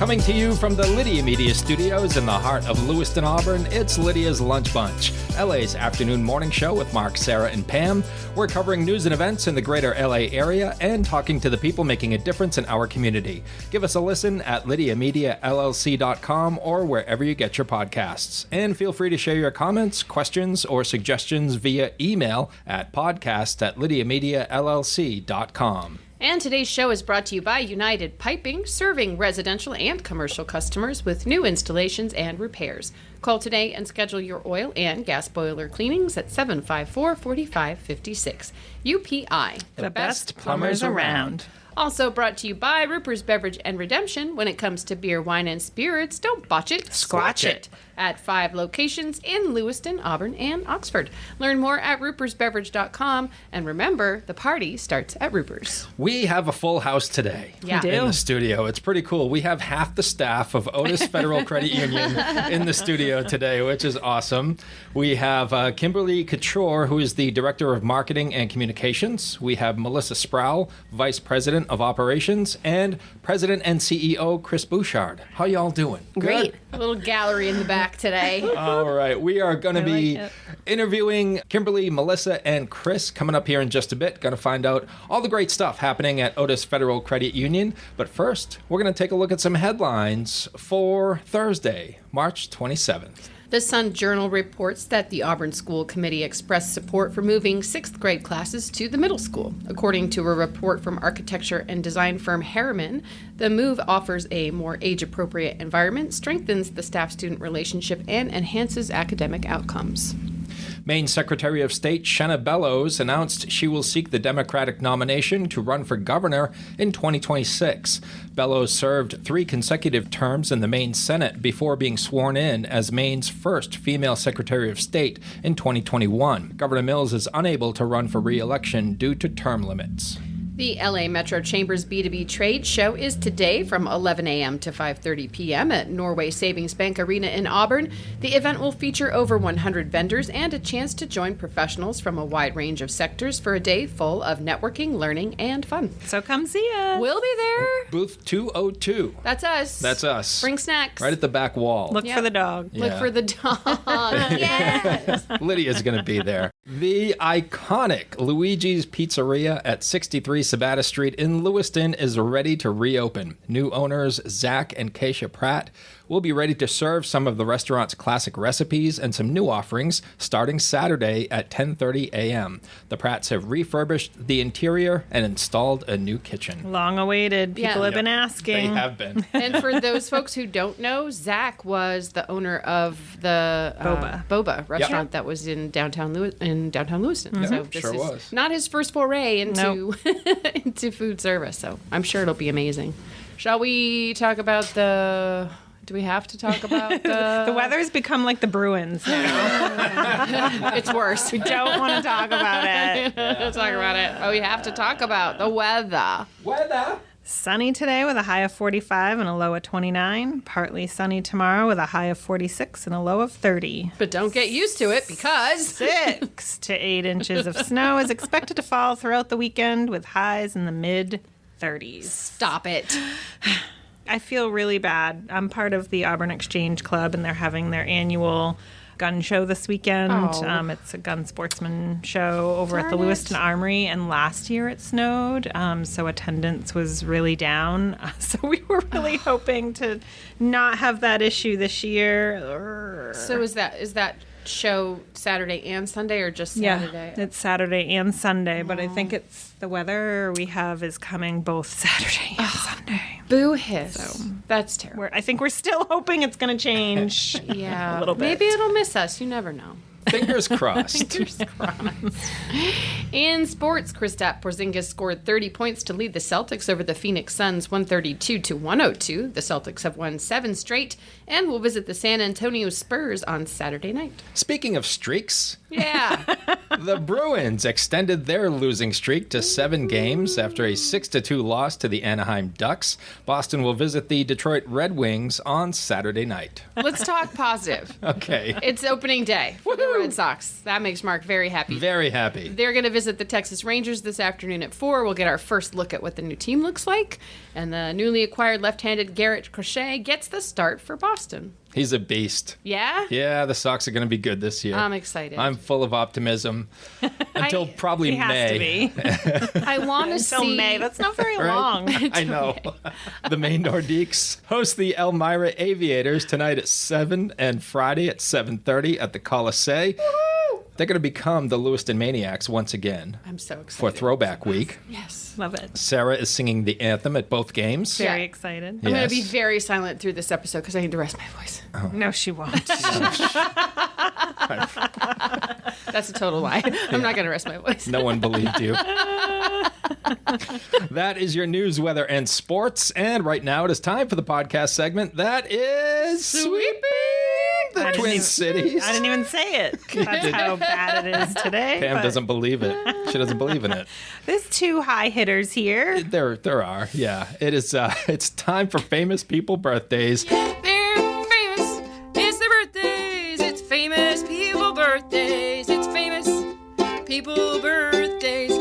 Coming to you from the Lydia Media Studios in the heart of Lewiston, Auburn, it's Lydia's Lunch Bunch, LA's afternoon morning show with Mark, Sarah, and Pam. We're covering news and events in the greater LA area and talking to the people making a difference in our community. Give us a listen at lydiamediallc.com or wherever you get your podcasts. And feel free to share your comments, questions, or suggestions via email at podcast@lydiamediallc.com. And today's show is brought to you by United Piping, serving residential and commercial customers with new installations and repairs. Call today and schedule your oil and gas boiler cleanings at 754-4556. UPI, the best plumbers around. Also brought to you by Ruper's Beverage and Redemption. When it comes to beer, wine, and spirits, don't botch it, squatch it. At 5 locations in Lewiston, Auburn, and Oxford. Learn more at rupersbeverage.com. And remember, the party starts at Ruper's. We have a full house today in the studio. It's pretty cool. We have half the staff of OTIS Federal Credit Union in the studio today, which is awesome. We have Kimberly Couture, who is the Director of Marketing and Communications. We have Melissa Sproul, Vice President of Operations, and President and CEO Chris Bouchard. How y'all doing? Great. A little gallery in the back today. All right. We are going to be interviewing Kimberly, Melissa, and Chris coming up here in just a bit. Going to find out all the great stuff happening at Otis Federal Credit Union. But first, we're going to take a look at some headlines for Thursday, March 27th. The Sun Journal reports that the Auburn School Committee expressed support for moving 6th grade classes to the middle school. According to a report from architecture and design firm Harriman, the move offers a more age-appropriate environment, strengthens the staff-student relationship, and enhances academic outcomes. Maine Secretary of State Shenna Bellows announced she will seek the Democratic nomination to run for governor in 2026. Bellows served 3 consecutive terms in the Maine Senate before being sworn in as Maine's first female Secretary of State in 2021. Governor Mills is unable to run for re-election due to term limits. The LA Metro Chamber's B2B Trade Show is today from 11 a.m. to 5:30 p.m. at Norway Savings Bank Arena in Auburn. The event will feature over 100 vendors and a chance to join professionals from a wide range of sectors for a day full of networking, learning, and fun. So come see us. We'll be there. Booth 202. That's us. That's us. Bring snacks. Right at the back wall. Look for the dog. Yeah. Look for the dog. Yes. Lydia's going to be there. The iconic Luigi's Pizzeria at 63 Sabata Street in Lewiston is ready to reopen. New owners Zach and Keisha Pratt will be ready to serve some of the restaurant's classic recipes and some new offerings starting Saturday at 10:30 a.m. The Pratts have refurbished the interior and installed a new kitchen. Long awaited. People have been asking. They have been. And for those folks who don't know, Zach was the owner of the Boba restaurant that was in downtown Lewiston. So this is not his first foray into into food service. So I'm sure it'll be amazing. Shall we talk about do we have to talk about the weather's become like the Bruins now. It's worse. We don't want to talk about it. Let's talk about it. Oh, we have to talk about the weather. Sunny today with a high of 45 and a low of 29. Partly sunny tomorrow with a high of 46 and a low of 30. But don't get used to it because 6 to 8 inches of snow is expected to fall throughout the weekend with highs in the mid-30s. Stop it. I feel really bad. I'm part of the Auburn Exchange Club, and they're having their annual gun show this weekend. It's a gun sportsman show over at the Lewiston Armory, and last year it snowed, so attendance was really down. So we were really hoping to not have that issue this year. So is that show Saturday and Sunday, or just Saturday? Yeah, it's Saturday and Sunday, but I think it's the weather we have is coming both Saturday and Sunday. Boo hiss. So that's terrible. I think we're still hoping it's going to change a little bit. Maybe it'll miss us. You never know. Fingers crossed. Fingers crossed. In sports, Kristaps Porzingis scored 30 points to lead the Celtics over the Phoenix Suns 132-102. The Celtics have won 7 straight and will visit the San Antonio Spurs on Saturday night. Speaking of streaks, yeah, the Bruins extended their losing streak to 7 games after a 6-2 loss to the Anaheim Ducks. Boston will visit the Detroit Red Wings on Saturday night. Let's talk positive. Okay. It's opening day for the Red Sox. That makes Mark very happy. Very happy. They're going to visit the Texas Rangers this afternoon at 4. We'll get our first look at what the new team looks like. And the newly acquired left-handed Garrett Crochet gets the start for Boston. He's a beast. Yeah? Yeah, the Sox are going to be good this year. I'm excited. I'm full of optimism. Until probably May. I want to see... Until May. That's not very long. I know. The Maine Nordiques host the Elmira Aviators tonight at 7 and Friday at 7:30 at the Colisee. Woo-hoo! They're going to become the Lewiston Maniacs once again. I'm so excited. For Throwback Week. Yes. Love it. Sarah is singing the anthem at both games. Very excited. I'm going to be very silent through this episode because I need to rest my voice. Oh. No, she won't. That's a total lie. I'm not going to rest my voice. No one believed you. That is your news, weather, and sports. And right now it is time for the podcast segment that is Sweeping the Twin Cities. I didn't even say it. That's how bad it is today. Pam doesn't believe it. She doesn't believe in it. There's 2 high hitters here. There are. Yeah. It is. It's time for famous people birthdays. They're famous. It's their birthdays. It's famous people birthdays. It's famous people birthdays.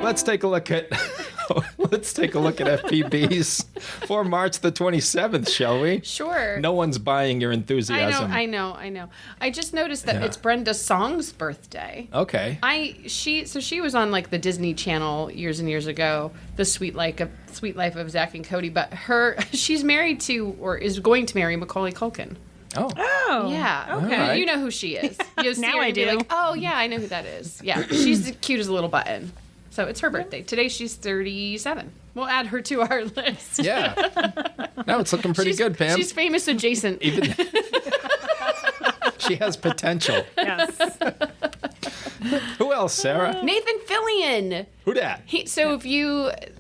Let's take a look at FPBs for March the 27th, shall we? Sure. No one's buying your enthusiasm. I know. I just noticed that it's Brenda Song's birthday. Okay. She was on like the Disney Channel years and years ago, The Sweet Life of Zach and Cody, but she's married to or is going to marry Macaulay Culkin. Oh. Yeah. Okay. Right. You know who she is. Now I do. Like, oh yeah, I know who that is. Yeah. She's the cutest little button. So it's her birthday. Today she's 37. We'll add her to our list. Yeah. No, it's looking pretty good, Pam. She's famous adjacent. She has potential. Yes. Who else, Sarah? Nathan Fillion. Who dat?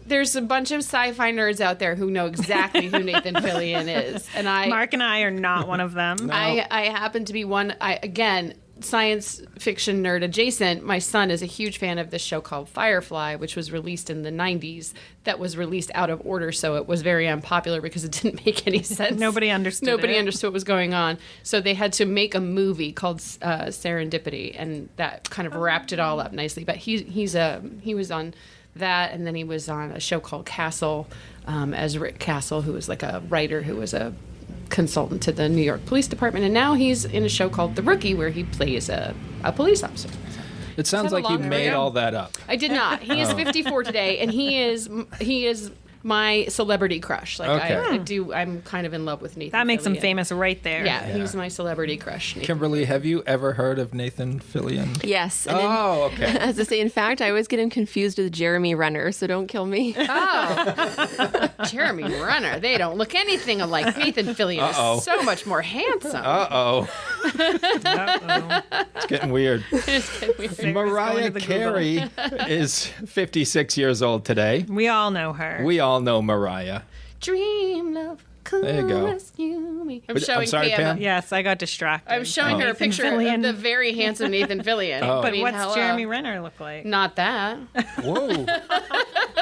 There's a bunch of sci-fi nerds out there who know exactly who Nathan Fillion is. And Mark and I are not one of them. No. I happen to be one. Again, science fiction nerd adjacent. My son is a huge fan of this show called Firefly, which was released in the 90s. That was released out of order, so it was very unpopular because it didn't make any sense. Nobody understood what was going on. So they had to make a movie called Serendipity, and that kind of wrapped it all up nicely. But he was on that, and then he was on a show called Castle as Rick Castle, who was like a writer who was a consultant to the New York Police Department, and now he's in a show called The Rookie where he plays a police officer. It sounds like you made all that up. I did not. He is 54 today, and he is my celebrity crush. Like okay. I'm kind of in love with Nathan. That makes Fillion. him famous right there. Yeah, he's my celebrity crush. Nathan. Kimberly, have you ever heard of Nathan Fillion? Yes. Okay. As I say, in fact, I always get him confused with Jeremy Renner, so don't kill me. Oh, Jeremy Renner. They don't look anything alike. Nathan Fillion is so much more handsome. It's getting weird. Mariah Carey is 56 years old today. We all know her. We all know Mariah. Dream love. There you go. I'm sorry, Pam. Yes, I got distracted. I'm showing her a picture of the very handsome Nathan Fillion. But what's Jeremy Renner look like? Not that. Whoa.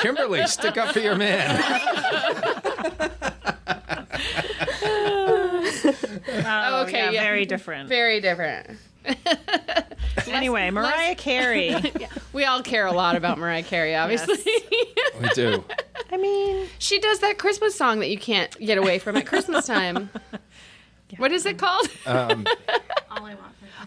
Kimberly, stick up for your man. Okay, yeah, very different. Very different. Anyway, Mariah Carey. Yeah, we all care a lot about Mariah Carey, obviously. Yes. We do. I mean, she does that Christmas song that you can't get away from at Christmas time. Yeah. What is it called? All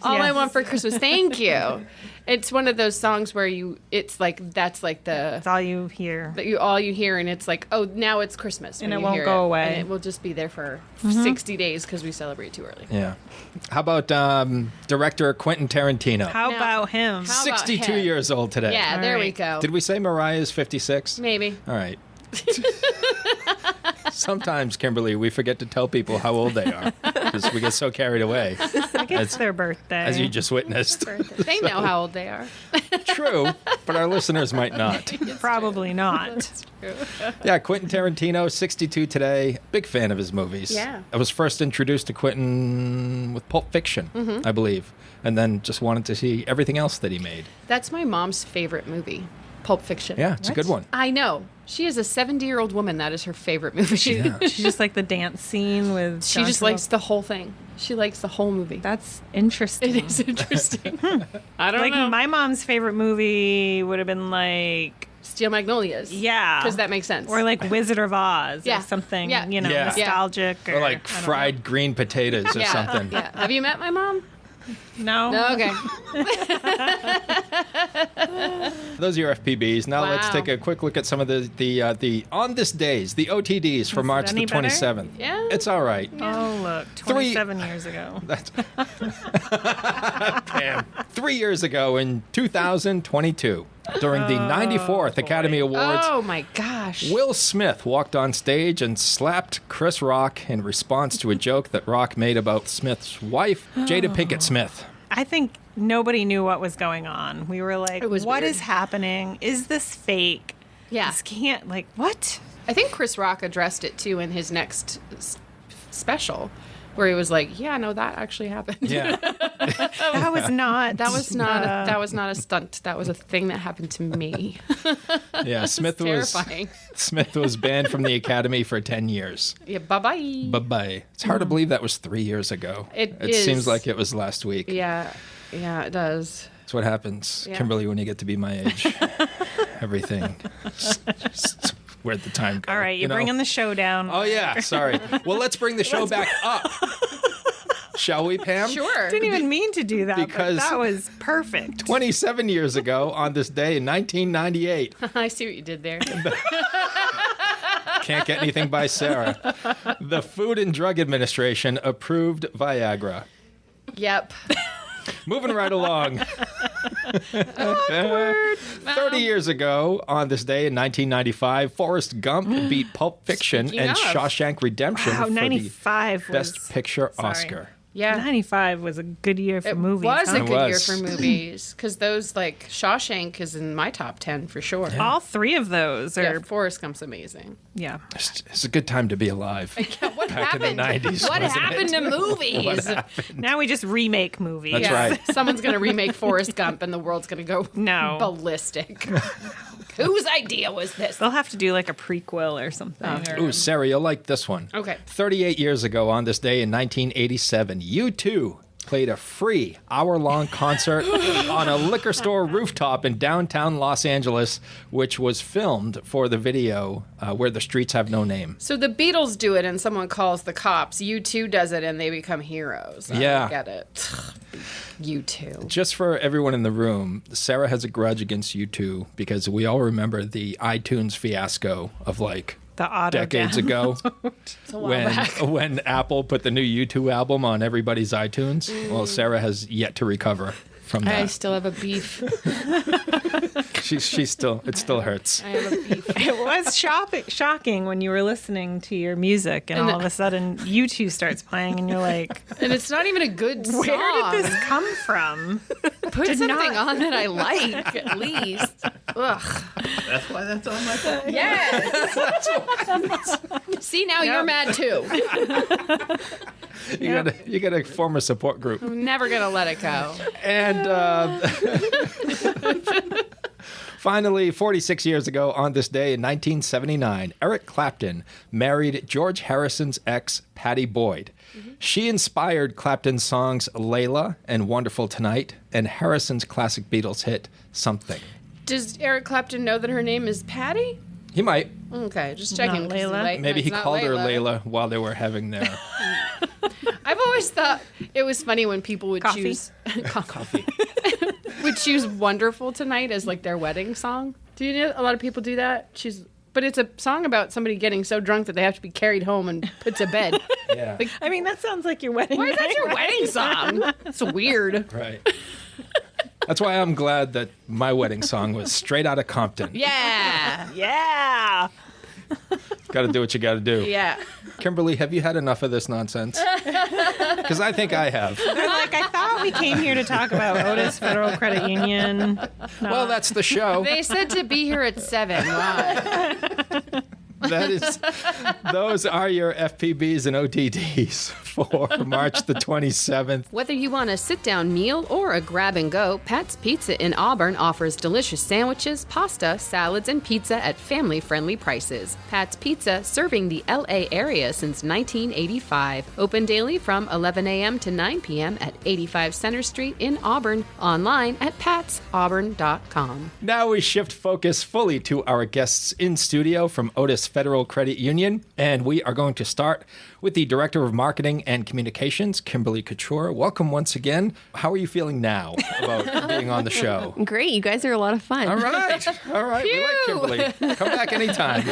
I Want for Christmas. Thank you. It's one of those songs where that's all you hear. All you hear, and it's like, oh, now it's Christmas. And it won't go away. And it will just be there for 60 days because we celebrate too early. Yeah. How about director Quentin Tarantino? How about him? 62 years old today. Yeah, there we go. Did we say Mariah is 56? Maybe. All right. Sometimes, Kimberly, we forget to tell people how old they are because we get so carried away. I guess it's their birthday. As you just witnessed. They know how old they are. True, but our listeners might not. Probably not. That's true. Yeah, Quentin Tarantino, 62 today. Big fan of his movies. Yeah. I was first introduced to Quentin with Pulp Fiction, I believe, and then just wanted to see everything else that he made. That's my mom's favorite movie. Pulp Fiction. Yeah, it's a good one. I know. She is a 70-year-old woman. That is her favorite movie. She just like the dance scene with She just likes the whole thing. She likes the whole movie. That's interesting. It is interesting. I don't know. Like, my mom's favorite movie would have been like... Steel Magnolias. Yeah. Because that makes sense. Or like Wizard of Oz or something, nostalgic. Or like fried green potatoes or something. Yeah. Have you met my mom? No. No? Okay. Those are your FPBs. Now let's take a quick look at some of the on this days, the OTDs for March the 27th. Yeah. It's all right. Oh, look. 27 years ago. That's Pam. 3 years ago in 2022, during the 94th Academy Awards. Oh, my gosh. Will Smith walked on stage and slapped Chris Rock in response to a joke that Rock made about Smith's wife, Jada Pinkett Smith. I think nobody knew what was going on. We were like, what is happening? Is this fake? Yeah. This can't, like, what? I think Chris Rock addressed it, too, in his next special, where he was like, yeah, no, that actually happened. Yeah. That was not. That was not a stunt. That was a thing that happened to me. Yeah, Smith was banned from the Academy for 10 years. Yeah, bye-bye. Bye-bye. It's hard to believe that was 3 years ago. It seems like it was last week. Yeah, it does. That's what happens, Kimberly, when you get to be my age. Everything. Just where'd the time go? All right, you're bringing the show down. Oh, yeah, sorry. Well, let's bring the show back up. Shall we, Pam? Sure. Didn't even mean to do that, because but that was perfect. 27 years ago on this day in 1998. I see what you did there. Can't get anything by Sarah. The Food and Drug Administration approved Viagra. Yep. Moving right along. 30 years ago, on this day in 1995, Forrest Gump beat Pulp Fiction and Shawshank Redemption for the Best Picture Oscar. Yeah. 95 was a good year for movies. It was a good year for movies. Because those, like, Shawshank is in my top 10 for sure. Yeah. All three of those are... Yeah, Forrest Gump's amazing. Yeah. It's a good time to be alive. What Back happened? in the 90s, what happened to movies? What happened? Now we just remake movies. That's right. Someone's going to remake Forrest Gump and the world's going to go ballistic. Whose idea was this? They'll have to do like a prequel or something. Ooh, Sarah, you'll like this one. Okay. 38 years ago on this day in 1987, U2 played a free hour-long concert on a liquor store rooftop in downtown Los Angeles, which was filmed for the video Where the Streets Have No Name. So the Beatles do it and someone calls the cops. U2 does it and they become heroes. I don't get it. U2. Just for everyone in the room, Sarah has a grudge against U2 because we all remember the iTunes fiasco of like decades ago when Apple put the new U2 album on everybody's iTunes. Well, Sarah has yet to recover from that. I still have a beef. She's still, it still hurts. I have a beef. It was shocking when you were listening to your music and all of a sudden U2 starts playing and you're like... And it's not even a good song. Where did this come from? Put something on that I like, at least. Ugh. That's why that's on my phone. Yes. See, now you're mad too. You gotta form a support group. I'm never gonna let it go. And finally, 46 years ago on this day in 1979, Eric Clapton married George Harrison's ex, Patty Boyd. Mm-hmm. She inspired Clapton's songs Layla and Wonderful Tonight, and Harrison's classic Beatles hit Something. Does Eric Clapton know that her name is Patty? He might. Okay, just checking. Not Layla. Maybe he called her Layla while they were having their... I've always thought it was funny when people would choose coffee. would choose "Wonderful Tonight" as like their wedding song. Do you know a lot of people do that? But it's a song about somebody getting so drunk that they have to be carried home and put to bed. Yeah. Like, I mean, that sounds like your wedding. Why is that your wedding song? It's weird. Right. That's why I'm glad that my wedding song was Straight Outta Compton. Yeah. Yeah. Got to do what you got to do. Yeah. Kimberly, have you had enough of this nonsense? Because I think I have. They're like, I thought we came here to talk about Otis Federal Credit Union. No. Well, that's the show. They said to be here at 7. Why? Those are your FPBs and OTDs for March the 27th. Whether you want a sit-down meal or a grab-and-go, Pat's Pizza in Auburn offers delicious sandwiches, pasta, salads, and pizza at family-friendly prices. Pat's Pizza, serving the L.A. area since 1985. Open daily from 11 a.m. to 9 p.m. at 85 Center Street in Auburn. Online at patsauburn.com. Now we shift focus fully to our guests in studio from OTIS Federal Credit Union, and we are going to start with the Director of Marketing and Communications, Kimberly Couture. Welcome once again. How are you feeling now about being on the show? Great. You guys are a lot of fun. All right. We like Kimberly. Come back anytime.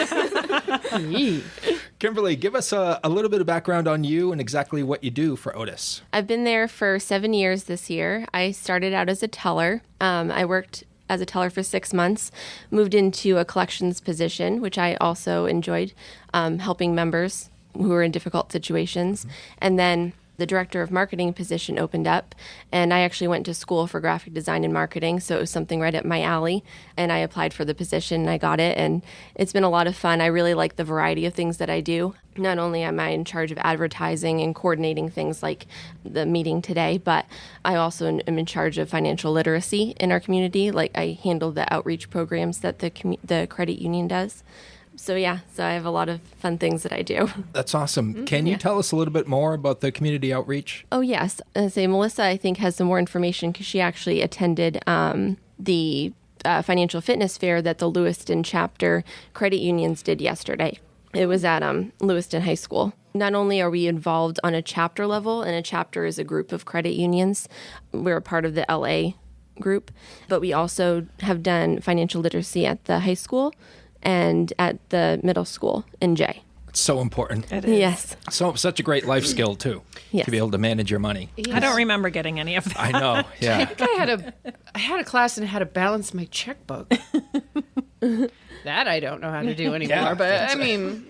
Kimberly, give us a little bit of background on you and exactly what you do for OTIS. I've been there for 7 years this year. I started out as a teller. I worked as a teller for 6 months, moved into a collections position, which I also enjoyed, helping members who were in difficult situations. Mm-hmm. And then the director of marketing position opened up, and I actually went to school for graphic design and marketing, so it was something right up my alley, and I applied for the position, and I got it, and it's been a lot of fun. I really like the variety of things that I do. Not only am I in charge of advertising and coordinating things like the meeting today, but I also am in charge of financial literacy in our community. Like, I handle the outreach programs that the credit union does. So I have a lot of fun things that I do. That's awesome. Mm-hmm. Can you tell us a little bit more about the community outreach? Oh, yes. Melissa, I think, has some more information because she actually attended the financial fitness fair that the Lewiston chapter credit unions did yesterday. It was at Lewiston High School. Not only are we involved on a chapter level, and a chapter is a group of credit unions, we're a part of the LA group, but we also have done financial literacy at the high school and at the middle school in Jay. It's so important. It is. Yes. Such a great life skill, too, yes. to be able to manage your money. Yes. I don't remember getting any of that. I know, yeah. I think I had a class and had to balance my checkbook. That I don't know how to do anymore, but I mean,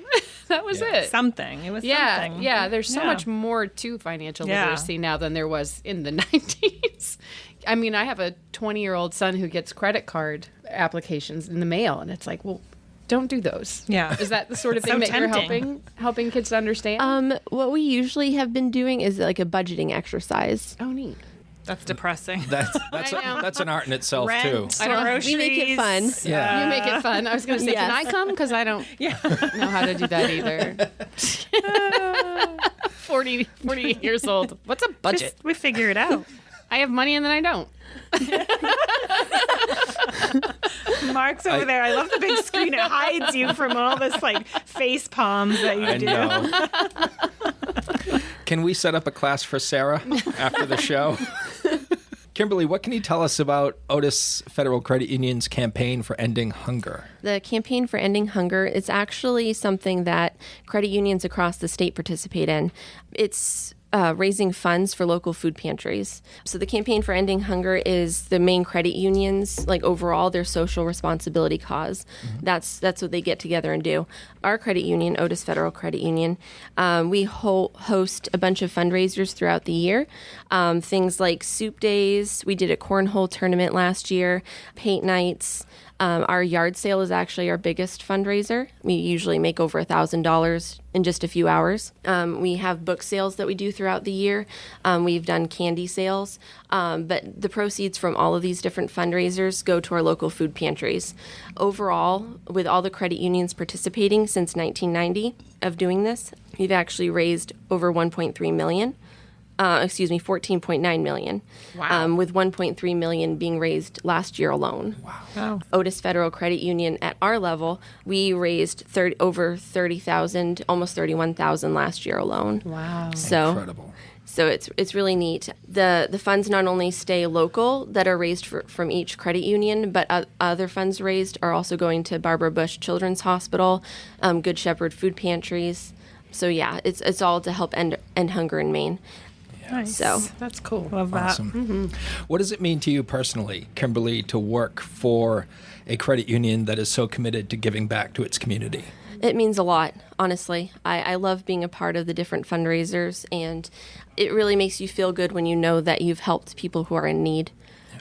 that was it. Something. It was something. Yeah, there's so much more to financial literacy now than there was in the 90s. I mean, I have a 20-year-old son who gets credit card applications in the mail, and it's like, well, don't do those. Yeah. Is that the sort of thing that tempting. you're helping kids to understand? What we usually have been doing is like a budgeting exercise. Oh, neat. That's depressing. That's an art in itself, Rent, too. We make it fun. Yeah. You make it fun. I was going to say, Can I come? Because I don't know how to do that either. 48 years old. What's a budget? We figure it out. I have money and then I don't. Mark's over there. I love the big screen. It hides you from all this like face palms that you do. Know. Can we set up a class for Sarah after the show? Kimberly, what can you tell us about OTIS Federal Credit Union's campaign for ending hunger? The campaign for ending hunger is actually something that credit unions across the state participate in. It's raising funds for local food pantries. So the campaign for ending hunger is the main credit unions, like overall, their social responsibility cause. Mm-hmm. That's what they get together and do. Our credit union, OTIS Federal Credit Union, we host a bunch of fundraisers throughout the year. Things like soup days. We did a cornhole tournament last year, paint nights. Our yard sale is actually our biggest fundraiser. We usually make over $1,000 in just a few hours. We have book sales that we do throughout the year. We've done candy sales. But the proceeds from all of these different fundraisers go to our local food pantries. Overall, with all the credit unions participating since 1990 of doing this, we've actually raised over $1.3 million. 14.9 million. Wow. With 1.3 million being raised last year alone. Wow. OTIS Federal Credit Union at our level, we raised over 30,000, almost 31,000 last year alone. Wow. So incredible. So it's really neat. The funds not only stay local that are raised from each credit union, but other funds raised are also going to Barbara Bush Children's Hospital, Good Shepherd food pantries. So yeah, it's all to help end hunger in Maine. Nice. So that's cool. Love that. Awesome. Mm-hmm. What does it mean to you personally, Kimberly, to work for a credit union that is so committed to giving back to its community? It means a lot, honestly. I love being a part of the different fundraisers, and it really makes you feel good when you know that you've helped people who are in need.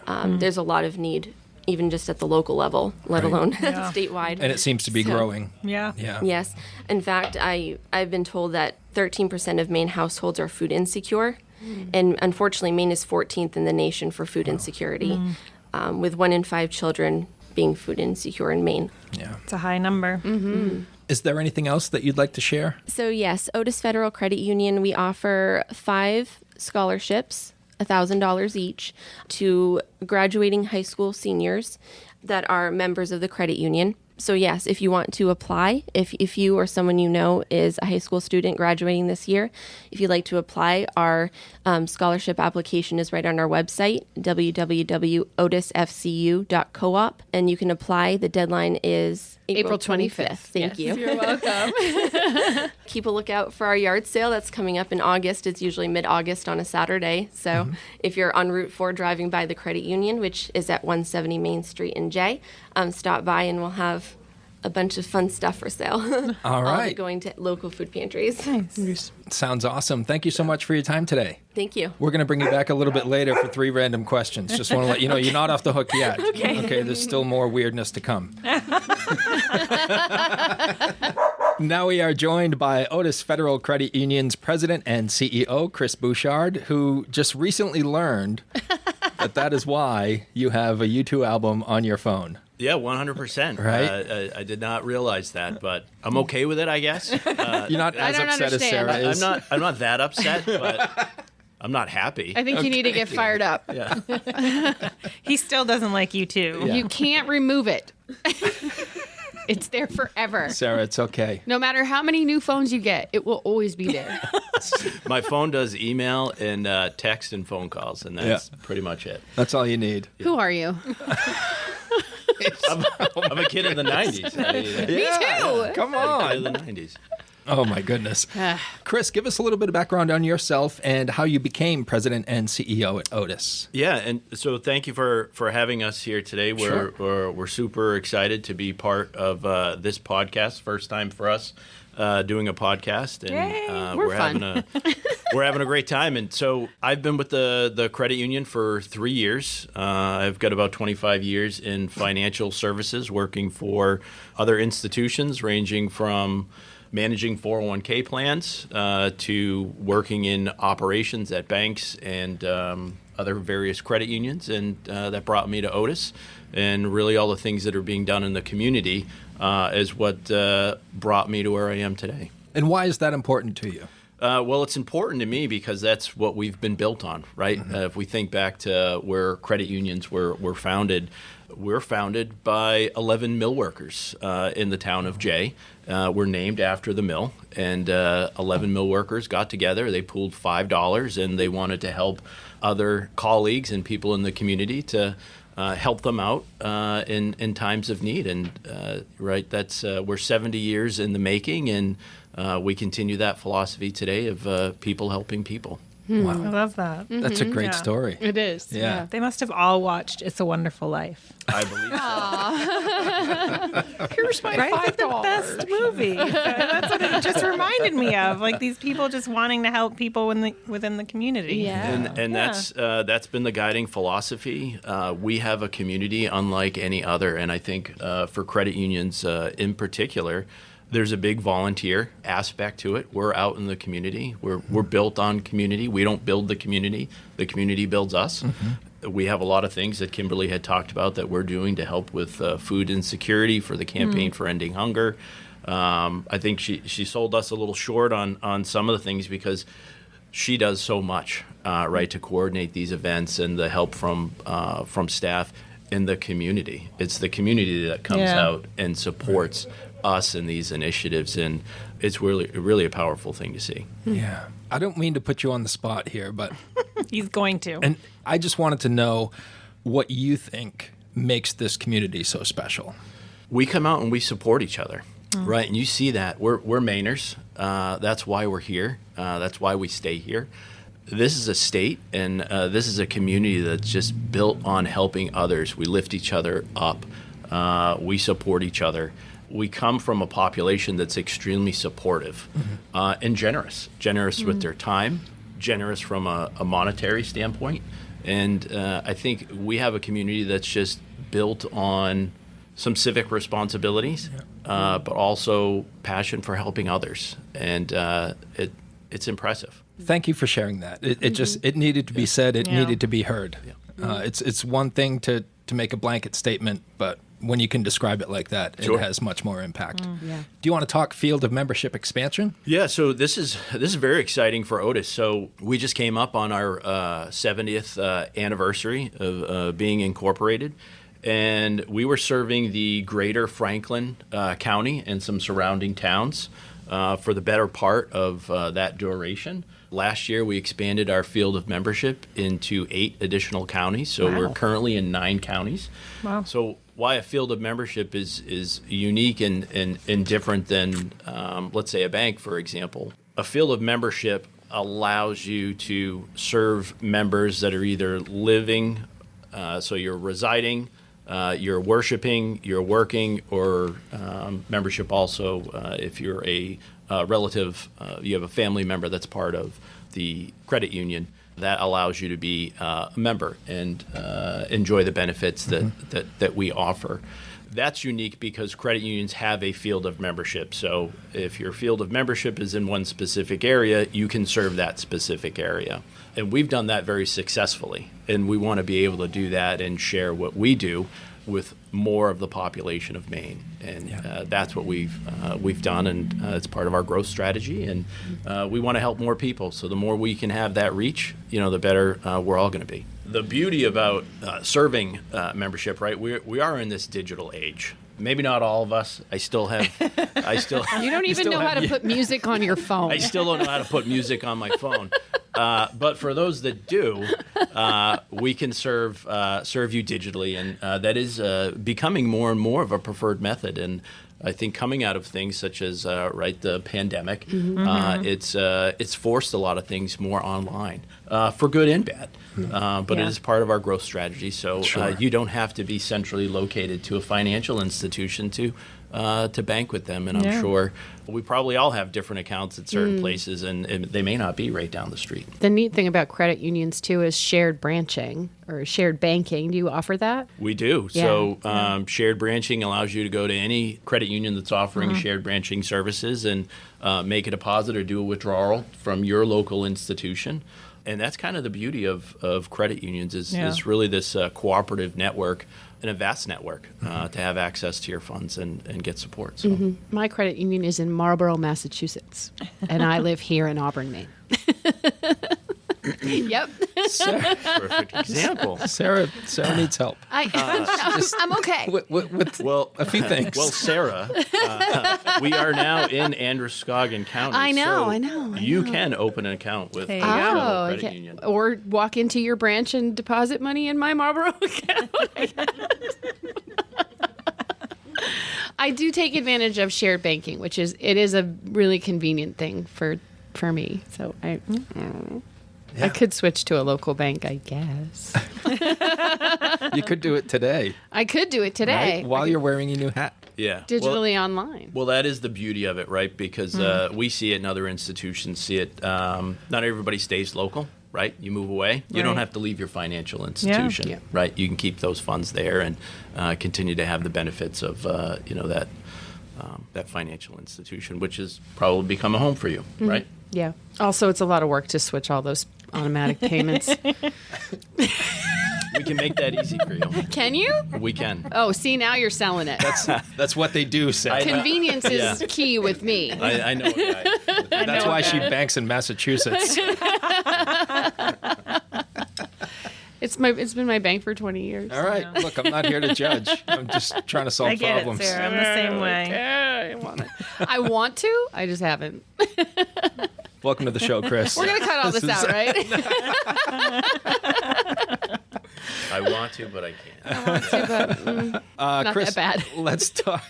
There's a lot of need even just at the local level, let alone statewide. And it seems to be growing. Yeah. Yes. In fact, I've been told that 13% of Maine households are food insecure. And unfortunately, Maine is 14th in the nation for food insecurity, with 1 in 5 children being food insecure in Maine. Yeah. It's a high number. Is there anything else that you'd like to share? So yes, OTIS Federal Credit Union, we offer 5 scholarships, $1,000 each, to graduating high school seniors that are members of the credit union. So yes, if you want to apply, if you or someone you know is a high school student graduating this year, if you'd like to apply, our scholarship application is right on our website, www.otisfcu.coop, and you can apply. The deadline is April 25th. Thank you. You're welcome. Keep a lookout for our yard sale that's coming up in August. It's usually mid-August on a Saturday. So if you're on Route 4 driving by the credit union, which is at 170 Main Street in Jay, stop by and we'll have a bunch of fun stuff for sale. All right. All of it going to local food pantries. Nice. Sounds awesome. Thank you so much for your time today. Thank you. We're going to bring you back a little bit later for 3 random questions. Just want to let you know you're not off the hook yet. Okay, there's still more weirdness to come. Now we are joined by OTIS Federal Credit Union's president and CEO, Chris Bouchard, who just recently learned that is why you have a U2 album on your phone. Yeah, 100%. Right? I did not realize that, but I'm okay with it, I guess. You're not as upset as Sarah is. I'm not that upset, but I'm not happy. I think you need to get fired up. Yeah. He still doesn't like you too. Yeah. You can't remove it. It's there forever. Sarah, it's okay. No matter how many new phones you get, it will always be there. My phone does email and text and phone calls, and that's pretty much it. That's all you need. Who are you? I'm a kid of the 90s. Me too. Come Kid on. of the 90s. Oh, my goodness. Chris, give us a little bit of background on yourself and how you became president and CEO at OTIS. Yeah, and so thank you for having us here today. We're super excited to be part of this podcast. First time for us doing a podcast, and we're having a great time. And so I've been with the credit union for 3 years. I've got about 25 years in financial services, working for other institutions ranging from managing 401k plans to working in operations at banks and other various credit unions. And that brought me to OTIS. And really all the things that are being done in the community is what brought me to where I am today. And why is that important to you? Well, it's important to me because that's what we've been built on, right? If we think back to where credit unions were founded, we're founded by 11 mill workers in the town of Jay. We're named after the mill, and 11 mill workers got together. They pooled $5, and they wanted to help other colleagues and people in the community to help them out in times of need. And that's we're 70 years in the making, and we continue that philosophy today of people helping people. Wow. I love that. That's a great story. It is. Yeah. They must have all watched It's a Wonderful Life. I believe so. Here's my Right? It's the $5. best movie. That's what it just reminded me of. Like these people just wanting to help people within the community. Yeah. And that's been the guiding philosophy. We have a community unlike any other, and I think for credit unions in particular, there's a big volunteer aspect to it. We're out in the community. We're built on community. We don't build the community. The community builds us. We have a lot of things that Kimberly had talked about that we're doing to help with food insecurity for the campaign for ending hunger. I think she sold us a little short on some of the things because she does so much, right, to coordinate these events and the help from staff in the community. It's the community that comes out and supports us in these initiatives, and it's really a powerful thing to see. Yeah. I don't mean to put you on the spot here, but He's going to. and I just wanted to know what you think makes this community so special. We come out and we support each other, right? And you see that. We're Mainers. That's why we're here. That's why we stay here. This is a state, and this is a community that's just built on helping others. We lift each other up. We support each other. We come from a population that's extremely supportive and generous with their time, generous from a monetary standpoint. And I think we have a community that's just built on some civic responsibilities, but also passion for helping others. And it's impressive. Thank you for sharing that. It needed to be said. It needed to be heard. Yeah. It's one thing to make a blanket statement, but when you can describe it like that, it has much more impact. Do you want to talk field of membership expansion? Yeah, so this is very exciting for OTIS. So we just came up on our 70th anniversary of being incorporated, and we were serving the greater Franklin County and some surrounding towns for the better part of that duration. Last year, we expanded our field of membership into 8 additional counties, so we're currently in 9 counties. Wow. So why a field of membership is unique and different than, let's say, a bank, for example. A field of membership allows you to serve members that are either living, so you're residing, you're worshiping, you're working, or membership also if you're a relative, you have a family member that's part of the credit union. That allows you to be a member and enjoy the benefits that we offer. That's unique because credit unions have a field of membership. So if your field of membership is in one specific area, you can serve that specific area. And we've done that very successfully. And we want to be able to do that and share what we do with more of the population of Maine. And that's what we've done, and it's part of our growth strategy. And we want to help more people. So the more we can have that reach, the better we're all going to be. The beauty about serving membership, right? We are in this digital age. Maybe not all of us. I still. You don't even know how to put music on your phone. I still don't know how to put music on my phone. But for those that do, we can serve you digitally, and that is becoming more and more of a preferred method. And I think coming out of things such as the pandemic, it's forced a lot of things more online, for good and bad. But it is part of our growth strategy. So you don't have to be centrally located to a financial institution to bank with them. And I'm sure we probably all have different accounts at certain places, and they may not be right down the street. The neat thing about credit unions, too, is shared branching or shared banking. Do you offer that? We do. Yeah. So shared branching allows you to go to any credit union that's offering shared branching services and make a deposit or do a withdrawal from your local institution. And that's kind of the beauty of credit unions is really this cooperative network and a vast network to have access to your funds and get support. So. My credit union is in Marlborough, Massachusetts, and I live here in Auburn, Maine. Yep. Perfect example. Sarah needs help. I'm okay. With a few things. Well, Sarah, we are now in Androscoggin County. I know. You can open an account with a credit union. Or walk into your branch and deposit money in my Marlborough account. I do take advantage of shared banking, it is a really convenient thing for me. So I could switch to a local bank, I guess. You could do it today. I could do it today. Right? While you're wearing your new hat. Yeah. Digitally online. Well, that is the beauty of it, right? Because we see it and other institutions see it. Not everybody stays local, right? You move away. You don't have to leave your financial institution, right? You can keep those funds there and continue to have the benefits of, that financial institution, which has probably become a home for you, right? Yeah. Also, it's a lot of work to switch all those automatic payments. We can make that easy for you. Can you? We can. Oh, see, now you're selling it. That's what they do, Sarah. Convenience is key with me. I know a guy. That's why she banks in Massachusetts. It's been my bank for 20 years. All right. Yeah. Look, I'm not here to judge. I'm just trying to solve problems. I get it, Sarah. I'm the same way. I want it. I want to. I just haven't. Welcome to the show, Chris. We're going to cut all this out, right? I want to, but I can't. I want to, but not Chris, that bad. Let's talk.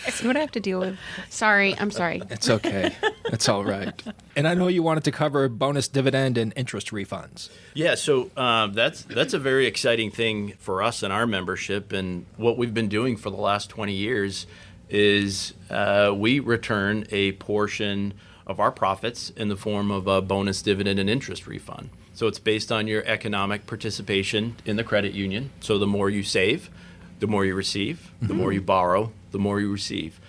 See what I have to deal with. Sorry. I'm sorry. It's okay. It's all right. And I know you wanted to cover bonus dividend and interest refunds. Yeah, so that's a very exciting thing for us and our membership. And what we've been doing for the last 20 years is we return a portion of our profits in the form of a bonus dividend and interest refund. So it's based on your economic participation in the credit union. So the more you save, the more you receive. The more you borrow, the more you receive.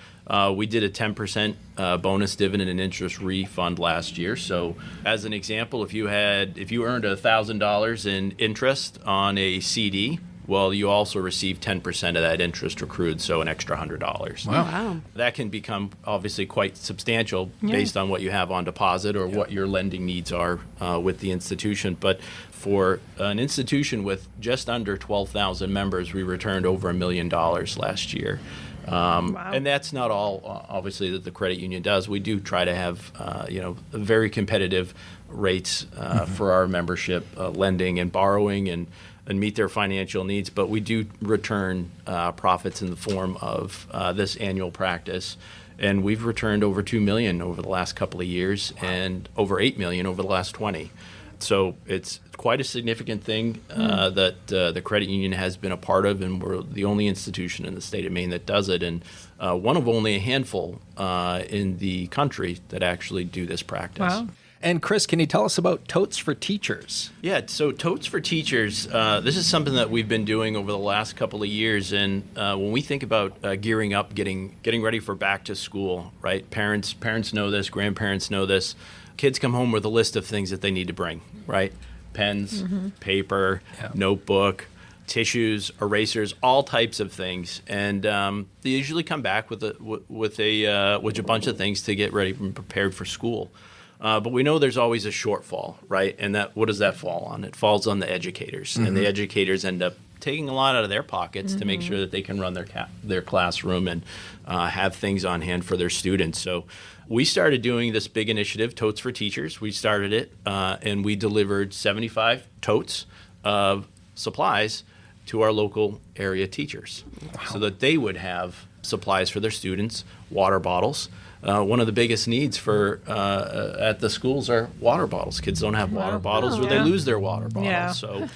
We did a 10% bonus dividend and interest refund last year. So as an example, if you earned $1,000 in interest on a CD, well, you also receive 10% of that interest accrued, so an extra $100. Wow. That can become obviously quite substantial based on what you have on deposit or what your lending needs are with the institution. But for an institution with just under 12,000 members, we returned over $1 million last year. And that's not all, obviously, that the credit union does. We do try to have, very competitive rates for our membership, lending and borrowing, and meet their financial needs. But we do return profits in the form of this annual practice. And we've returned over $2 million over the last couple of years and over $8 million over the last 20. So it's quite a significant thing that the credit union has been a part of, and we're the only institution in the state of Maine that does it, and one of only a handful in the country that actually do this practice. Wow. And Chris, can you tell us about Totes for Teachers? Yeah, so Totes for Teachers, this is something that we've been doing over the last couple of years. And when we think about gearing up, getting ready for back to school, right? Parents know this, grandparents know this. Kids come home with a list of things that they need to bring, right? Pens, paper, notebook, tissues, erasers, all types of things. And they usually come back with a bunch of things to get ready and prepared for school. But we know there's always a shortfall, right? And what does that fall on? It falls on the educators. And the educators end up taking a lot out of their pockets to make sure that they can run their classroom and have things on hand for their students. So we started doing this big initiative, Totes for Teachers. We started it, and we delivered 75 totes of supplies to our local area teachers so that they would have supplies for their students, water bottles. One of the biggest needs at the schools are water bottles. Kids don't have water bottles, or they lose their water bottles. So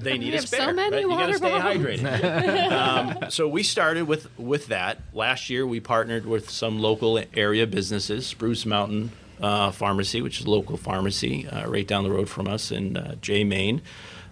they need a spare. So many You got to stay bottles. hydrated. So we started with that. Last year, we partnered with some local area businesses, Spruce Mountain Pharmacy, which is a local pharmacy right down the road from us in Jay, Maine.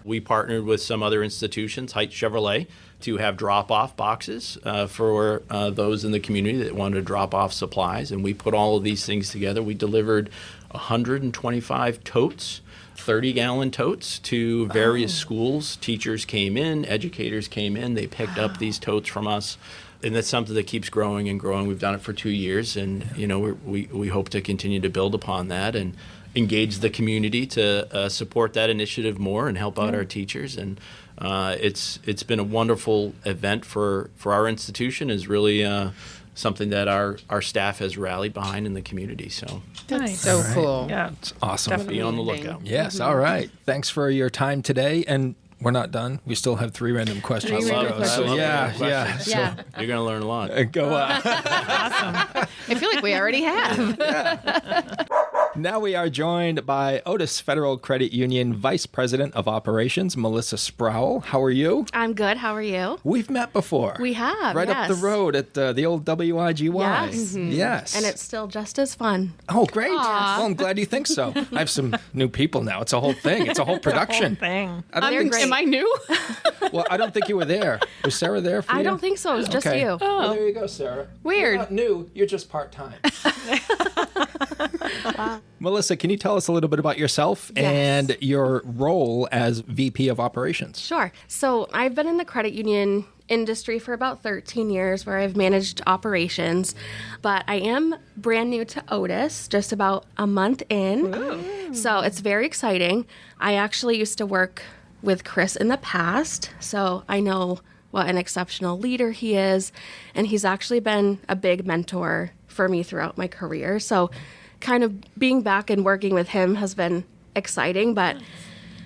We partnered with some other institutions, Height Chevrolet, to have drop-off boxes for those in the community that wanted to drop off supplies. And we put all of these things together. We delivered 125 totes, 30-gallon totes to various schools. Teachers came in, educators came in. They picked up these totes from us. And that's something that keeps growing and growing. We've done it for 2 years, and we hope to continue to build upon that and engage the community to support that initiative more and help out our teachers. And it's been a wonderful event for our institution. Is really something that our staff has rallied behind in the community. So That's so cool. Yeah, It's awesome. Definitely. be on the lookout. Yes, all right. Thanks for your time today. And we're not done. We still have 3 random questions to go. So yeah. So You're going to learn a lot. go on. I feel like we already have. Now we are joined by OTIS Federal Credit Union Vice President of Operations, Melissa Sproul. How are you? I'm good. How are you? We've met before. We have, Right up the road at the old WIGY. Yes. Yes. And it's still just as fun. Oh, great. Well, I'm glad you think so. I have some new people now. It's a whole thing. It's a whole production. Thing. I don't They're think great. Am I new? Well, I don't think you were there. Was Sarah there for you? I don't think so. It was just Okay. you. Well, there you go, Sarah. Weird. You're not new. You're just part-time. Melissa, can you tell us a little bit about yourself Yes. and your role as VP of Operations? Sure. So I've been in the credit union industry for about 13 years where I've managed operations, but I am brand new to OTIS, just about a month in. Ooh. So it's very exciting. I actually used to work with Chris in the past, so I know what an exceptional leader he is, and he's actually been a big mentor for me throughout my career. So kind of being back and working with him has been exciting, but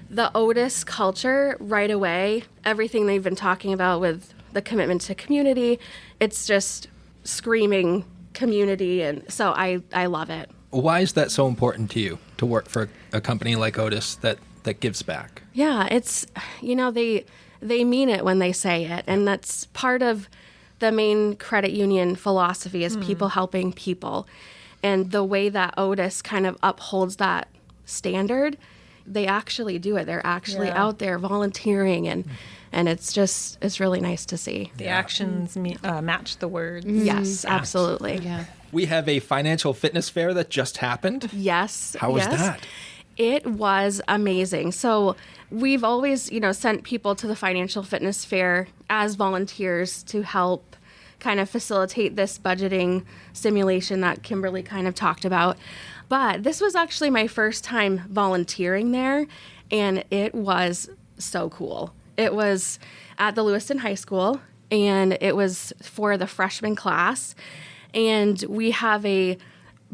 the OTIS culture right away, everything they've been talking about with the commitment to community, it's just screaming community, and so I love it. Why is that so important to you to work for a company like OTIS that gives back? Yeah, it's, they mean it when they say it, and that's part of the main credit union philosophy is people helping people. And the way that OTIS kind of upholds that standard, they actually do it. They're actually out there volunteering, and it's really nice to see. The actions match the words. Yes, absolutely. Yeah. We have a financial fitness fair that just happened. Yes. How was that? It was amazing. So we've always, sent people to the financial fitness fair as volunteers to help kind of facilitate this budgeting simulation that Kimberly kind of talked about. But this was actually my first time volunteering there, and it was so cool. It was at the Lewiston High School, and it was for the freshman class. And we have a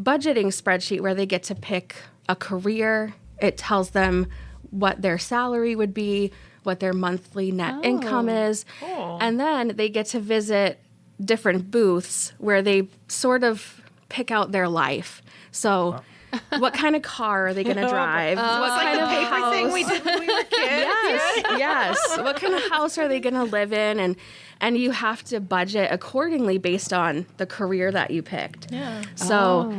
budgeting spreadsheet where they get to pick a career. It tells them what their salary would be, what their monthly net income is. Cool. And then they get to visit different booths where they sort of pick out their life. So what kind of car are they going to drive? What kind of paper thing we did when we were kids? Yes. What kind of house are they going to live in? And you have to budget accordingly based on the career that you picked. Yeah. So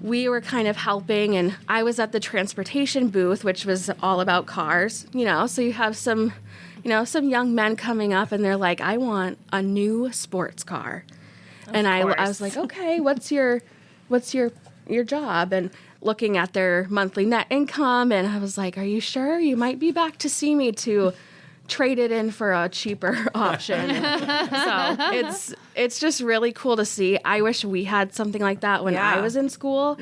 we were kind of helping, and I was at the transportation booth, which was all about cars, so you have some young men coming up, and they're like, I want a new sports car. And I was like, okay, what's your job? And looking at their monthly net income, and I was like, are you sure? You might be back to see me to trade it in for a cheaper option. So it's just really cool to see. I wish we had something like that when I was in school,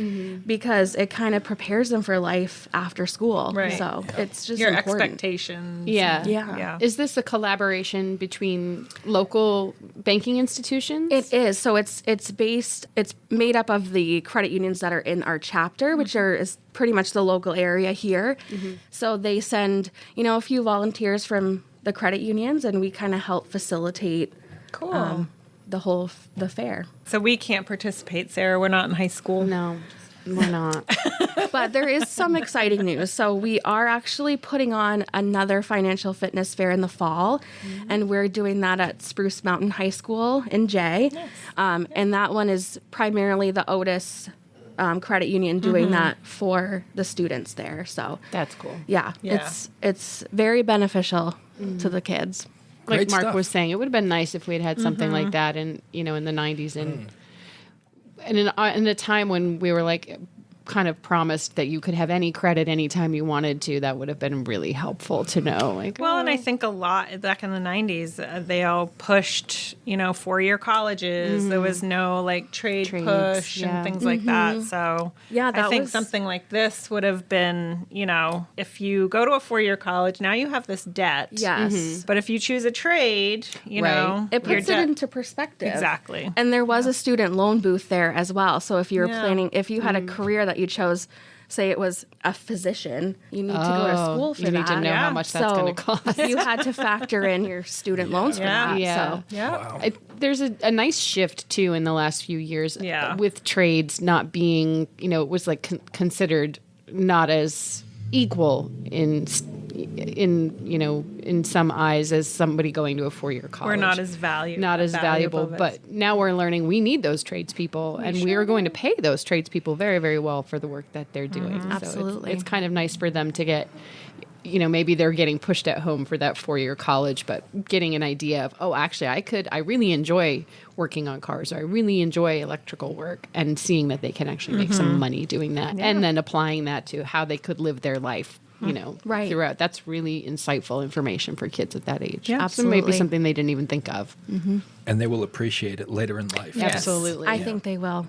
because it kind of prepares them for life after school. Right. So it's just your important. expectations. Yeah. Is this a collaboration between local banking institutions? It is. So it's made up of the credit unions that are in our chapter, which is pretty much the local area here. So they send, a few volunteers from the credit unions, and we kind of help facilitate the fair. So we can't participate, Sarah. We're not in high school. No, we're not. But there is some exciting news. So we are actually putting on another financial fitness fair in the fall, and we're doing that at Spruce Mountain High School in Jay. Nice. And that one is primarily the OTIS credit union doing that for the students there. So that's cool. Yeah. It's very beneficial to the kids. Like Great Mark stuff. was saying, it would have been nice if we had something like that in the 90s and in a time when we were like kind of promised that you could have any credit anytime you wanted to. That would have been really helpful to know. And I think a lot back in the 90s, they all pushed, 4-year colleges. There was no trades push and things like that. So I think something like this would have been, if you go to a 4-year college, now you have this debt. Yes. But if you choose a trade, it puts it into perspective. Exactly. And there was a student loan booth there as well. So if you were planning, if you had a career that you chose, say it was a physician, you need to go to school for that. You need to know how much that's going to cost. You had to factor in your student loans for that. Yeah. So. Wow. There's a nice shift too in the last few years with trades not being, it was considered not as equal in some eyes as somebody going to a 4-year college. We're not as valuable. Not as valuable, but now we're learning we need those tradespeople, and we are going to pay those tradespeople very, very well for the work that they're doing. So Absolutely. it's kind of nice for them to get, maybe they're getting pushed at home for that 4-year college, but getting an idea of, actually, I really enjoy working on cars, or I really enjoy electrical work, and seeing that they can actually make some money doing that, and then applying that to how they could live their life. Throughout. That's really insightful information for kids at that age. Yeah, so maybe something they didn't even think of. And they will appreciate it later in life. Yes. Absolutely. I think they will,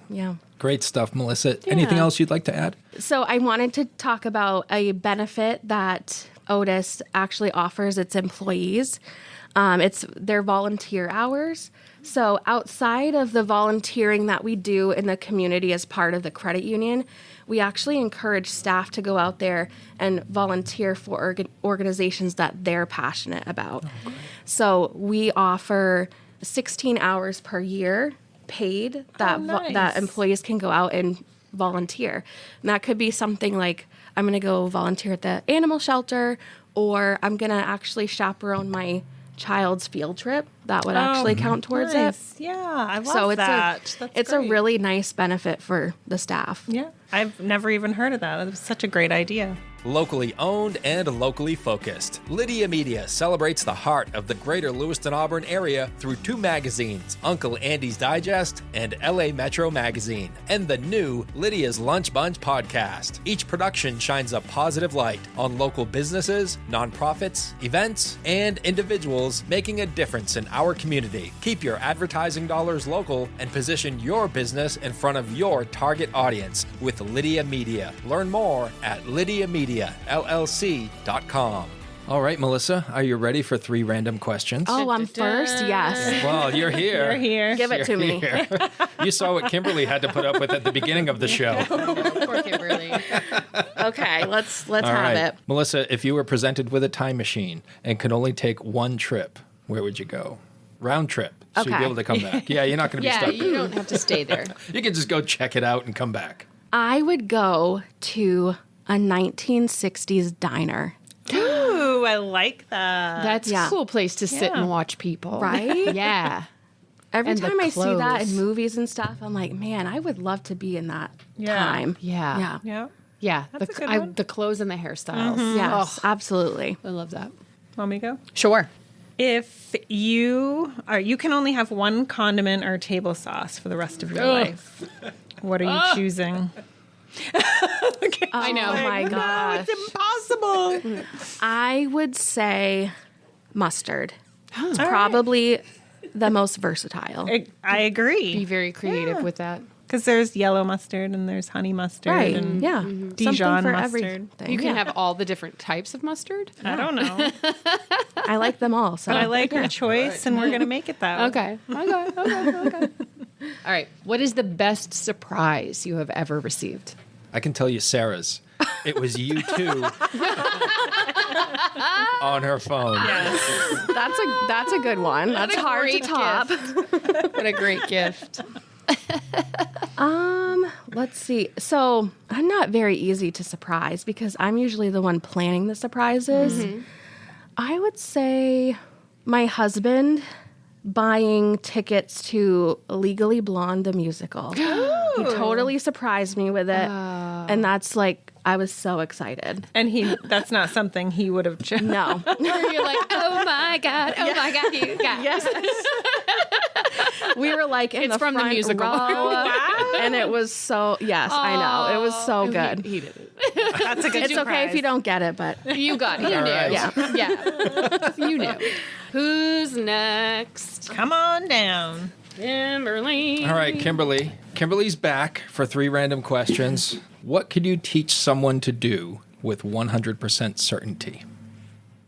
Great stuff, Melissa. Anything else you'd like to add? So I wanted to talk about a benefit that OTIS actually offers its employees. It's their volunteer hours. So outside of the volunteering that we do in the community as part of the credit union, we actually encourage staff to go out there and volunteer for organizations that they're passionate about. So we offer 16 hours per year paid that employees can go out and volunteer. And that could be something like, I'm going to go volunteer at the animal shelter, or I'm going to actually chaperone my child's field trip. that would actually count towards it. Yeah, I love that. It's a really nice benefit for the staff. Yeah, I've never even heard of that. It was such a great idea. Locally owned and locally focused, Lydia Media celebrates the heart of the greater Lewiston-Auburn area through 2 magazines, Uncle Andy's Digest and LA Metro Magazine, and the new Lydia's Lunch Bunch podcast. Each production shines a positive light on local businesses, nonprofits, events, and individuals making a difference in our community. Keep your advertising dollars local and position your business in front of your target audience with Lydia Media. Learn more at LLC.com. All right, Melissa, are you ready for 3 random questions? Oh, I'm first? Yes. Well, you're here. You're here. Give it to me. You saw what Kimberly had to put up with at the beginning of the show. Poor Kimberly. Okay, let's All have right. it. Melissa, if you were presented with a time machine and could only take 1 trip, where would you go? Round trip. So you'd be able to come back. Yeah, you're not going to be stuck. You don't have to stay there. You can just go check it out and come back. I would go to a 1960s diner. Ooh, I like that. That's a cool place to sit and watch people. Right? Yeah. Every And the time I see that in clothes. movies and stuff, I'm like, man, I would love to be in that time. Yeah. Yeah. Yeah. Yeah. That's a good one. The clothes and the hairstyles. Yes, absolutely. I love that. Want me to go? Sure. If you can only have 1 condiment or table sauce for the rest of your life, what are you choosing? I know. Oh my gosh. It's impossible. I would say mustard. It's probably the most versatile. I Be agree. very creative with that. Because there's yellow mustard and there's honey mustard Right. and Yeah. Dijon Something for mustard. everything. You can Yeah. have all the different types of mustard. I don't know. I like them all. So But I like your choice and we're going to make it that way. Okay. Okay. All right. What is the best surprise you have ever received? I can tell you Sarah's. It was you too on her phone. that's a good one. That's hard to great top. What a great gift. Let's see. So I'm not very easy to surprise because I'm usually the one planning the surprises. I would say my husband buying tickets to Legally Blonde, the musical. He totally surprised me with it. And that's like, I was so excited. And that's not something he would have chosen. No. You're like, oh my God, you got Yes. We were like in It's the from the front musical. row, and it was so, yes, I know. It was so good. He did it. That's a good It's okay if you don't get it, but You got it. You All knew. right. Yeah. You knew. Who's next? Come on down. Kimberly. All right, Kimberly. Kimberly's back for 3 random questions. What could you teach someone to do with 100% certainty?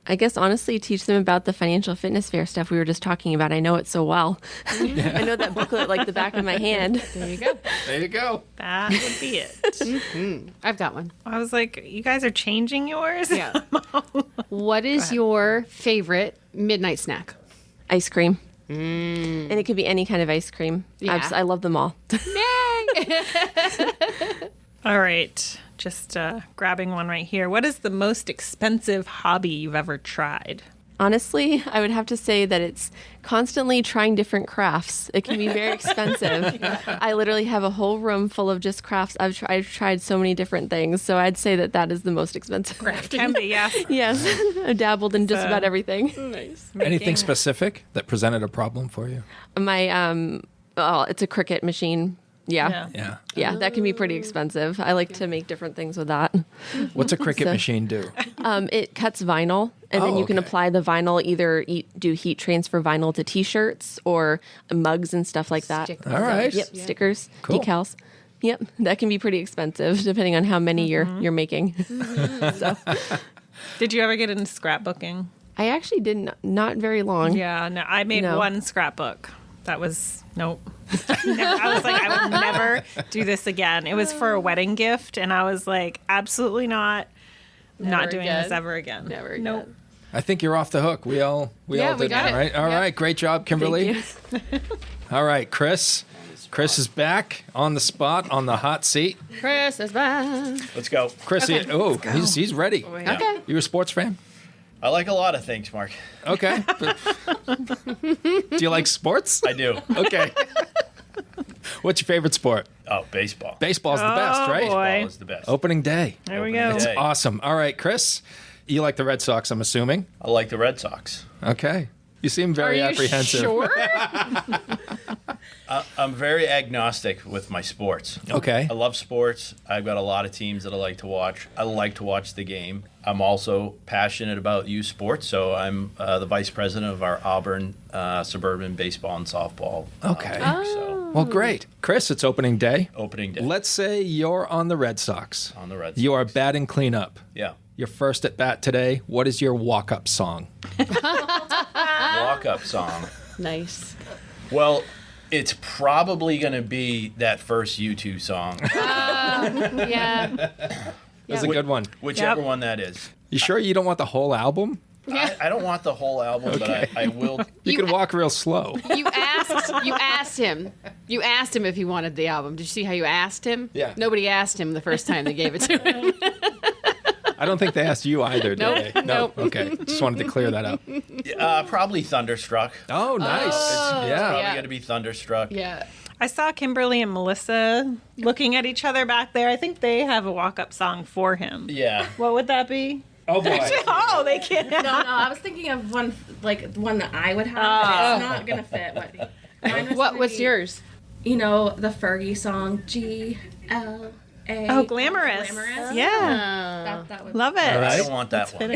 I guess honestly, teach them about the financial fitness fair stuff we were just talking about. I know it so well. I know that booklet like the back of my hand. There you go. There you go. That would be it. I've got one. I was like, you guys are changing yours? Yeah. What is your favorite midnight snack? Ice cream. And it could be any kind of ice cream. Yeah. I love them all. All right. Just grabbing one right here. What is the most expensive hobby you've ever tried? Honestly, I would have to say that it's constantly trying different crafts. It can be very expensive. I literally have a whole room full of just crafts. I've tried so many different things, so I'd say that is the most expensive. Can be, yes. Yes, I've dabbled in just about everything. Nice. Anything specific that presented a problem for you? My it's a Cricut machine. Yeah. Yeah. That can be pretty expensive. I like to make different things with that. What's a Cricut machine do? It cuts vinyl, and then you can okay. apply the vinyl, either do heat transfer vinyl to T-shirts or mugs and stuff like that. Stickers. All right. Yep, stickers, Cool. decals. Yep, that can be pretty expensive depending on how many you're making. So Did you ever get into scrapbooking? I actually did not very long. Yeah, no. I made No. one scrapbook. That was, nope. I was like, I would never do this again. It was for a wedding gift, and I was like, absolutely not doing this ever again. Never again. Nope. I think you're off the hook. We all we did got that, it. right? All Yep. right. Great job, Kimberly. All right, Chris. Chris is back on the spot, on the hot seat. Chris is back. Let's go. Chris, he's ready. Okay. You a sports fan? I like a lot of things, Mark. Okay. Do you like sports? I do. Okay. What's your favorite sport? Oh, baseball. Baseball's the best, right? Boy. Baseball is the best. Opening day. There we go. Day. Awesome. All right, Chris, you like the Red Sox, I'm assuming? I like the Red Sox. Okay. You seem very Are you apprehensive. sure? I'm very agnostic with my sports. Okay. I love sports. I've got a lot of teams that I like to watch. I like to watch the game. I'm also passionate about youth sports, so I'm the vice president of our Auburn Suburban Baseball and Softball. Okay. League, so Well, great. Chris, it's opening day. opening day Let's say you're on the Red Sox. on the Red Sox. You are batting cleanup. Yeah. You're first at bat today. What is your walk-up song? Walk-up song. Nice. Well, it's probably going to be that first U2 song, Yeah. That's a good one. whichever one that is. You sure you don't want the whole album? I don't want the whole album, but I will. You can walk real slow. You asked him if he wanted the album. Did you see how you asked him? Yeah. Nobody asked him the first time they gave it to him. I don't think they asked you either, did Nope, they? No. nope. Okay. Just wanted to clear that up. Probably Thunderstruck. Oh, nice. Probably Yeah. going to be Thunderstruck. Yeah. I saw Kimberly and Melissa looking at each other back there. I think they have a walk-up song for him. Yeah. What would that be? Oh, boy. Oh, they can't. No, I was thinking of one that I would have. But it's not gonna fit. What was yours? You know the Fergie song GLA. Oh, Glamorous. Glamorous. Yeah. That would Love it. I don't want that one.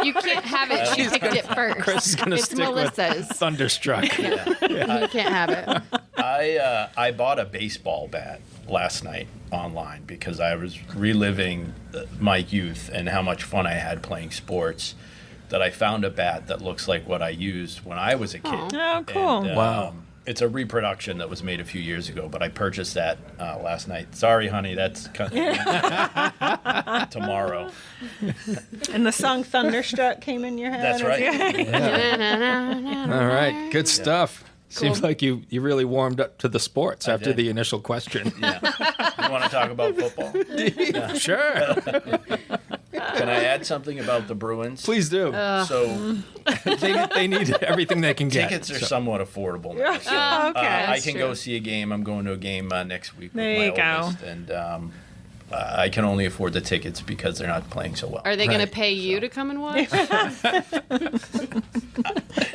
You can't have it. She picked it first. Chris is going to It's stick Melissa's. with Thunderstruck. You can't have it. I bought a baseball bat last night online because I was reliving my youth and how much fun I had playing sports. That I found a bat that looks like what I used when I was a kid. Oh, cool. And, Wow. It's a reproduction that was made a few years ago, but I purchased that last night. Sorry, honey, that's tomorrow. And the song Thunderstruck came in your head. That's right. All right. Good stuff. Seems like you really warmed up to the sports after did. the initial question. Yeah. You want to talk about football? Sure. Can I add something about the Bruins? Please do. So They need everything they can get. tickets are so. somewhat affordable now. So, Okay. I can go see a game. I'm going to a game next week There with you my go. oldest, and I can only afford the tickets because they're not playing so well. Are they going Right. to pay you to come and watch?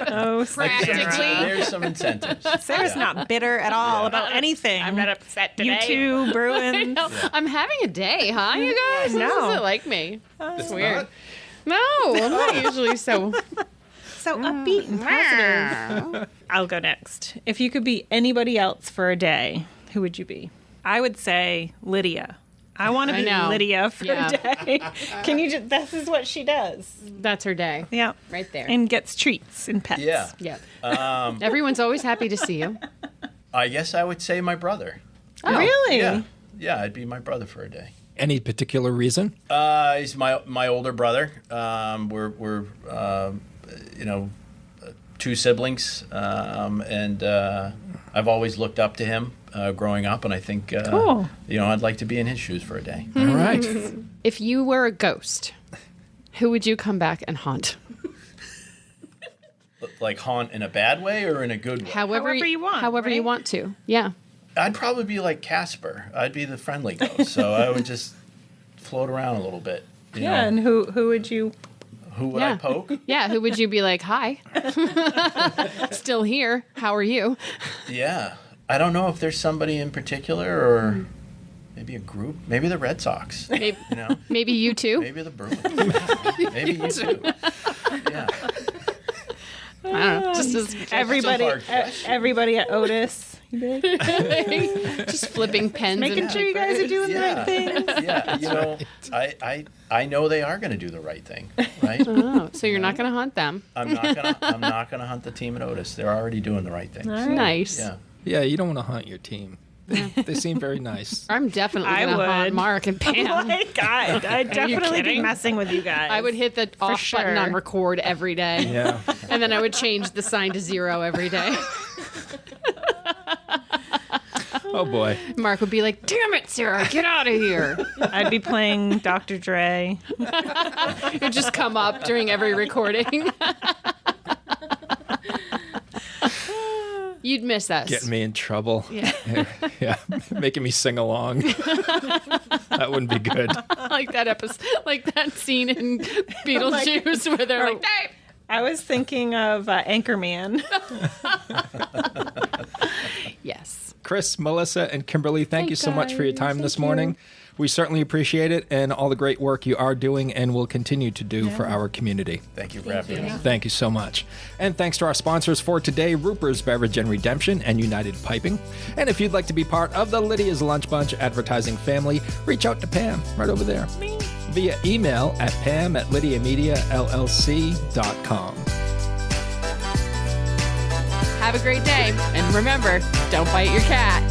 Oh, Practically. There's some incentives. Sarah's not bitter at all about anything. I'm not upset today. You two, Bruins. I'm having a day, huh, you guys? No. This isn't like me. It's weird. No, I'm not usually so. So upbeat and positive. I'll go next. If you could be anybody else for a day, who would you be? I would say Lydia. I want to I be know. Lydia for Yeah. a day. Can you just, this is what she does. That's her day. Yeah. Right there. And gets treats and pets. Yeah. Yeah. Everyone's always happy to see you. I guess I would say my brother. Really? Yeah, I'd be my brother for a day. Any particular reason? He's my older brother. We're two siblings, and I've always looked up to him growing up, and I think Cool. I'd like to be in his shoes for a day. All right. If you were a ghost, who would you come back and haunt? Like haunt in a bad way or in a good way? However you want, However you right? want to. Yeah. I'd probably be like Casper. I'd be the friendly ghost, so I would just float around a little bit. you Yeah. know. And who would you? Who would I Yeah. poke? Yeah. Who would you be like, hi? Still here. How are you? Yeah. I don't know if there's somebody in particular or maybe a group. Maybe the Red Sox. Maybe, You know? maybe you too. Maybe the Bruins. Maybe you too. Yeah. I don't know. Just as Everybody, hard question. everybody at Otis. You'd be like, just flipping pens making and sure you guys are doing the right thing. Yeah. I know they are going to do the right thing, right? Oh, so you're not going to hunt them. I'm not gonna hunt the team at Otis. They're already doing the right thing. So, Nice. yeah. Yeah, you don't want to hunt your team. They seem very nice. I'm definitely I going to haunt would. Mark and Pam. Like, I'd definitely be kidding? messing with you guys. I would hit the off button sure. on record every day. Yeah. And then I would change the sign to 0 every day. Oh, boy. Mark would be like, damn it, Sarah, get out of here. I'd be playing Dr. Dre. It'd just come up during every recording. You'd miss us. Getting me in trouble. Yeah. Yeah. Making me sing along. That wouldn't be good. Like that episode, like that scene in Beetlejuice where they're like, Dave! I was thinking of Anchorman. Yes. Chris, Melissa, and Kimberly, thank you so much for your time this morning. We certainly appreciate it and all the great work you are doing and will continue to do for our community. Thank you for having us. Thank you so much. And thanks to our sponsors for today, Ruper's Beverage and Redemption and United Piping. And if you'd like to be part of the Lydia's Lunch Bunch advertising family, reach out to Pam right over there. Me. Via email at pam@lydiamediallc.com. Have a great day. And remember, don't bite your cat.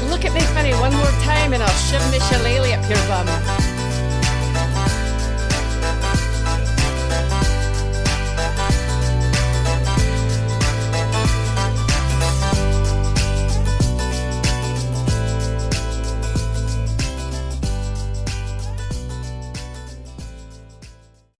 Look at me funny one more time and I'll shove my shillelagh up your bum.